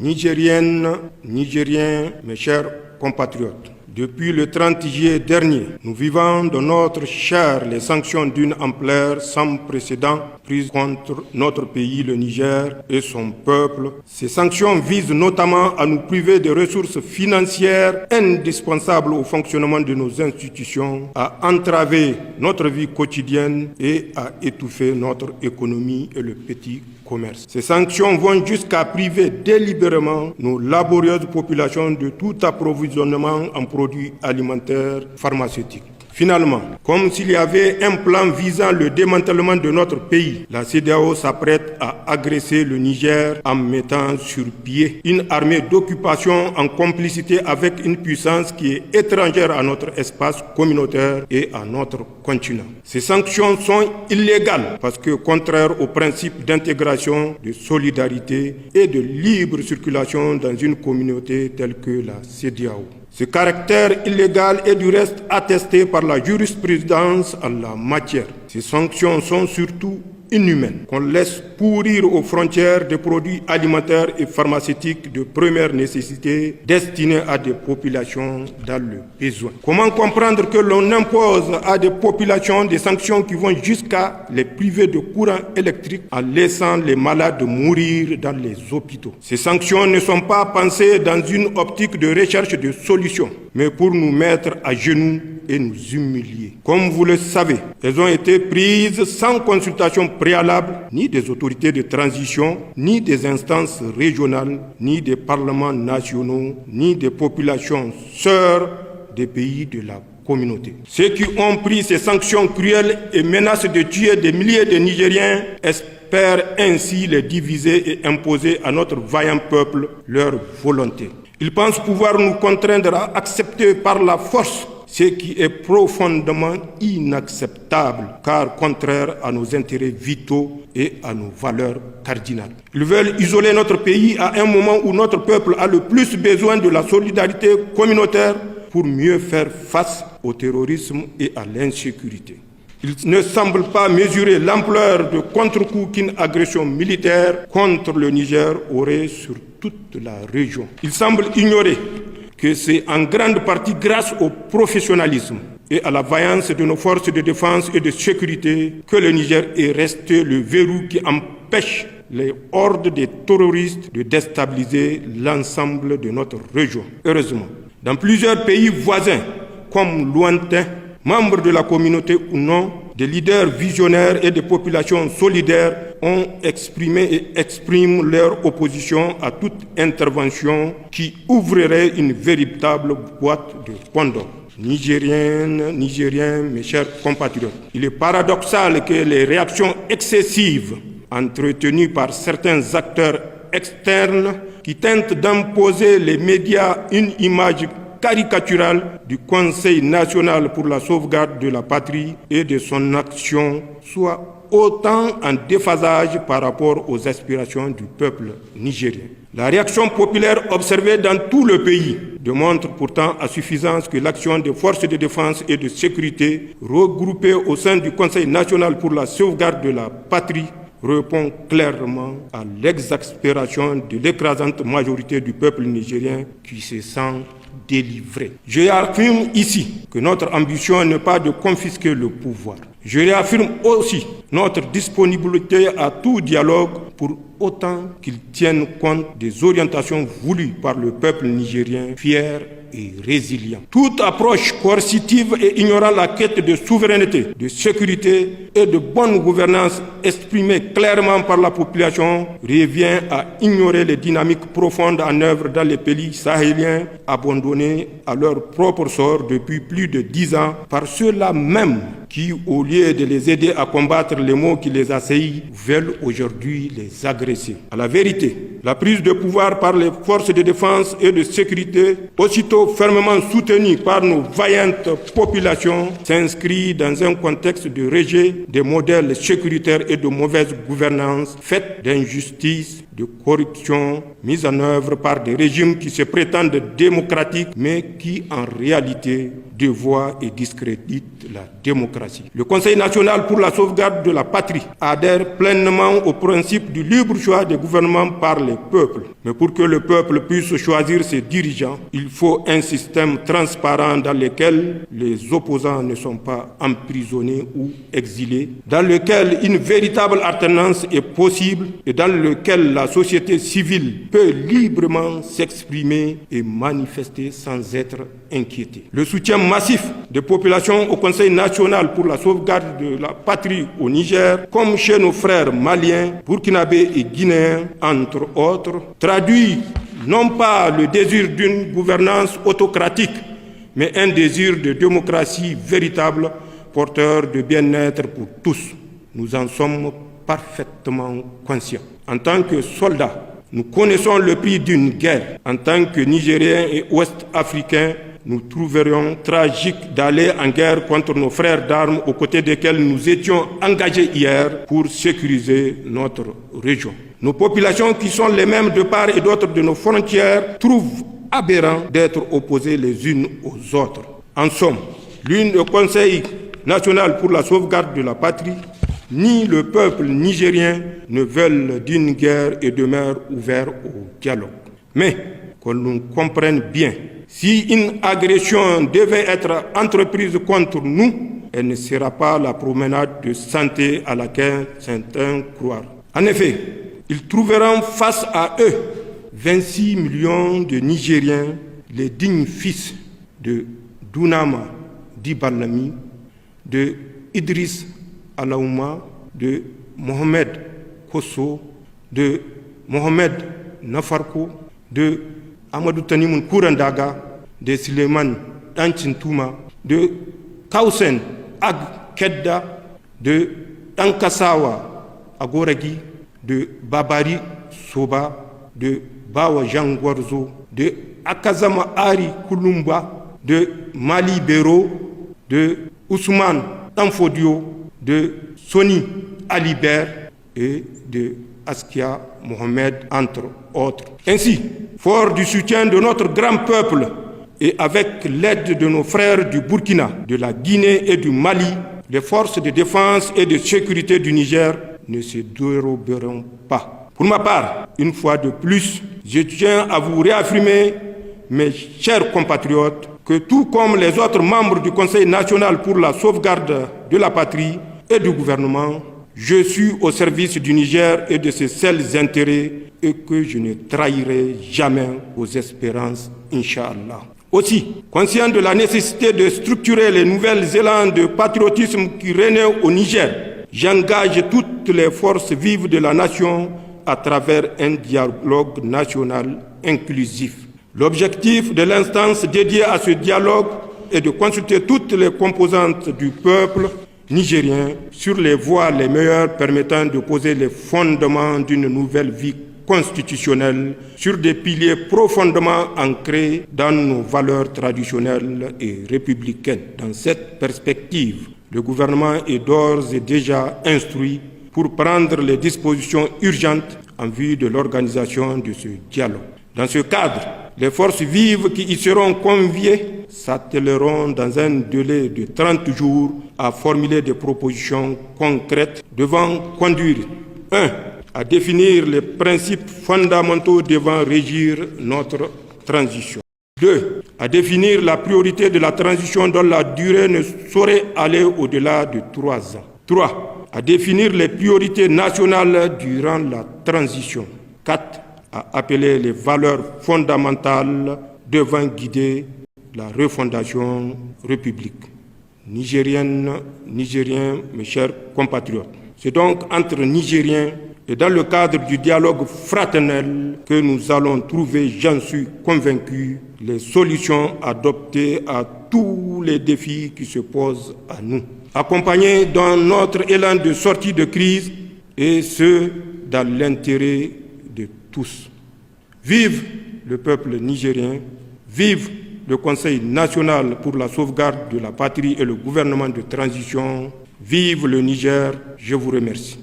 Nigériennes, Nigériens, mes chers compatriotes, depuis le 30 juillet dernier, nous vivons dans notre chair les sanctions d'une ampleur sans précédent prises contre notre pays, le Niger, et son peuple. Ces sanctions visent notamment à nous priver des ressources financières indispensables au fonctionnement de nos institutions, à entraver notre vie quotidienne et à étouffer notre économie et le petit commerce. Ces sanctions vont jusqu'à priver délibérément nos laborieuses populations de tout approvisionnement en produits alimentaires pharmaceutiques. Finalement, comme s'il y avait un plan visant le démantèlement de notre pays, la CEDEAO s'apprête à agresser le Niger en mettant sur pied une armée d'occupation en complicité avec une puissance qui est étrangère à notre espace communautaire et à notre continent. Ces sanctions sont illégales parce que contraires aux principes d'intégration, de solidarité et de libre circulation dans une communauté telle que la CEDEAO. Ce caractère illégal est du reste attesté par la jurisprudence en la matière. Ces sanctions sont surtout inhumaines, qu'on laisse pourrir aux frontières des produits alimentaires et pharmaceutiques de première nécessité destinés à des populations dans le besoin. Comment comprendre que l'on impose à des populations des sanctions qui vont jusqu'à les priver de courant électrique en laissant les malades mourir dans les hôpitaux? Ces sanctions ne sont pas pensées dans une optique de recherche de solutions, mais pour nous mettre à genoux et nous humilier. Comme vous le savez, elles ont été prises sans consultation préalable ni des autorités de transition, ni des instances régionales, ni des parlements nationaux, ni des populations sœurs des pays de la communauté. Ceux qui ont pris ces sanctions cruelles et menacent de tuer des milliers de Nigériens espèrent ainsi les diviser et imposer à notre vaillant peuple leur volonté. Ils pensent pouvoir nous contraindre à accepter par la force ce qui est profondément inacceptable, car contraire à nos intérêts vitaux et à nos valeurs cardinales. Ils veulent isoler notre pays à un moment où notre peuple a le plus besoin de la solidarité communautaire pour mieux faire face au terrorisme et à l'insécurité. Ils ne semblent pas mesurer l'ampleur de contre-coup qu'une agression militaire contre le Niger aurait sur toute la région. Ils semblent ignorer que c'est en grande partie grâce au professionnalisme et à la vaillance de nos forces de défense et de sécurité que le Niger est resté le verrou qui empêche les hordes des terroristes de déstabiliser l'ensemble de notre région. Heureusement, dans plusieurs pays voisins, comme lointains, membres de la communauté ou non, des leaders visionnaires et des populations solidaires ont exprimé et expriment leur opposition à toute intervention qui ouvrirait une véritable boîte de Pandore. Nigériennes, Nigériens, mes chers compatriotes, il est paradoxal que les réactions excessives entretenues par certains acteurs externes qui tentent d'imposer les médias une image caricaturale du Conseil national pour la sauvegarde de la patrie et de son action soit autant en déphasage par rapport aux aspirations du peuple nigérien. La réaction populaire observée dans tout le pays démontre pourtant à suffisance que l'action des forces de défense et de sécurité regroupées au sein du Conseil national pour la sauvegarde de la patrie répond clairement à l'exaspération de l'écrasante majorité du peuple nigérien qui se sent délivré. Je réaffirme ici que notre ambition n'est pas de confisquer le pouvoir. Je réaffirme aussi notre disponibilité à tout dialogue pour autant qu'il tienne compte des orientations voulues par le peuple nigérien fier et résilient. Toute approche coercitive et ignorant la quête de souveraineté, de sécurité et de bonne gouvernance exprimée clairement par la population revient à ignorer les dynamiques profondes en œuvre dans les pays sahéliens abandonnés à leur propre sort depuis plus de 10 ans par ceux-là même qui, au lieu de les aider à combattre les maux qui les assaillent, veulent aujourd'hui les agresser. À la vérité, la prise de pouvoir par les forces de défense et de sécurité, aussitôt fermement soutenue par nos vaillantes populations, s'inscrit dans un contexte de rejet des modèles sécuritaires et de mauvaise gouvernance, faite d'injustice, de corruption, mise en œuvre par des régimes qui se prétendent démocratiques, mais qui en réalité dévoient et discréditent la démocratie. Le Conseil national pour la sauvegarde de la patrie adhère pleinement au principe du libre choix des gouvernements par les peuples. Mais pour que le peuple puisse choisir ses dirigeants, il faut un système transparent dans lequel les opposants ne sont pas emprisonnés ou exilés, dans lequel une véritable alternance est possible et dans lequel la société civile peut librement s'exprimer et manifester sans être inquiétée. Le soutien massif des populations au Conseil national pour la sauvegarde de la patrie au Niger, comme chez nos frères maliens, burkinabés et guinéens, entre autres, traduit non pas le désir d'une gouvernance autocratique, mais un désir de démocratie véritable, porteur de bien-être pour tous. Nous en sommes parfaitement conscients. En tant que soldats, nous connaissons le prix d'une guerre. En tant que Nigériens et Ouest-Africains, nous trouverions tragique d'aller en guerre contre nos frères d'armes aux côtés desquels nous étions engagés hier pour sécuriser notre région. Nos populations, qui sont les mêmes de part et d'autre de nos frontières, trouvent aberrant d'être opposées les unes aux autres. En somme, le Conseil national pour la sauvegarde de la patrie, ni le peuple nigérien ne veulent d'une guerre et demeurent ouverts au dialogue. Mais qu'on nous comprenne bien, si une agression devait être entreprise contre nous, elle ne sera pas la promenade de santé à laquelle certains croient. En effet, ils trouveront face à eux 26 millions de Nigériens, les dignes fils de Dunama Dibalami, de Idriss Alaouma, de Mohamed Kosso, de Mohamed Nafarko, de Amadou Tanimoun Kourandaga, de Suleiman Danchintouma, de Kausen Ag Kedda, de Tankasawa Agoragi, de Babari Soba, de Bawa Jangwarzo, de Akazama Ari Kulumba, de Mali Bero, de Ousmane Tanfodio, de Soni Alibert et de Askia Mohamed, entre autres. Ainsi, fort du soutien de notre grand peuple et avec l'aide de nos frères du Burkina, de la Guinée et du Mali, les forces de défense et de sécurité du Niger ne se déroberont pas. Pour ma part, une fois de plus, je tiens à vous réaffirmer, mes chers compatriotes, que tout comme les autres membres du Conseil national pour la sauvegarde de la patrie et du gouvernement, je suis au service du Niger et de ses seuls intérêts et que je ne trahirai jamais aux espérances, Inch'Allah. Aussi, conscient de la nécessité de structurer les nouvelles élans de patriotisme qui renaissent au Niger, j'engage toutes les forces vives de la nation à travers un dialogue national inclusif. L'objectif de l'instance dédiée à ce dialogue est de consulter toutes les composantes du peuple nigérien sur les voies les meilleures permettant de poser les fondements d'une nouvelle vie constitutionnelle sur des piliers profondément ancrés dans nos valeurs traditionnelles et républicaines. Dans cette perspective, le gouvernement est d'ores et déjà instruit pour prendre les dispositions urgentes en vue de l'organisation de ce dialogue. Dans ce cadre, les forces vives qui y seront conviées s'attelleront dans un délai de 30 jours à formuler des propositions concrètes devant conduire 1. À définir les principes fondamentaux devant régir notre transition. 2. À définir la priorité de la transition dont la durée ne saurait aller au-delà de 3 ans. 3. À définir les priorités nationales durant la transition. 4. À appeler les valeurs fondamentales devant guider la refondation république. Nigériennes, Nigériens, mes chers compatriotes, c'est donc entre Nigériens et dans le cadre du dialogue fraternel que nous allons trouver, j'en suis convaincu, les solutions adoptées à tous les défis qui se posent à nous. Accompagnés dans notre élan de sortie de crise, et ce, dans l'intérêt de tous. Vive le peuple nigérien, vive le Conseil national pour la sauvegarde de la patrie et le gouvernement de transition, vive le Niger, je vous remercie.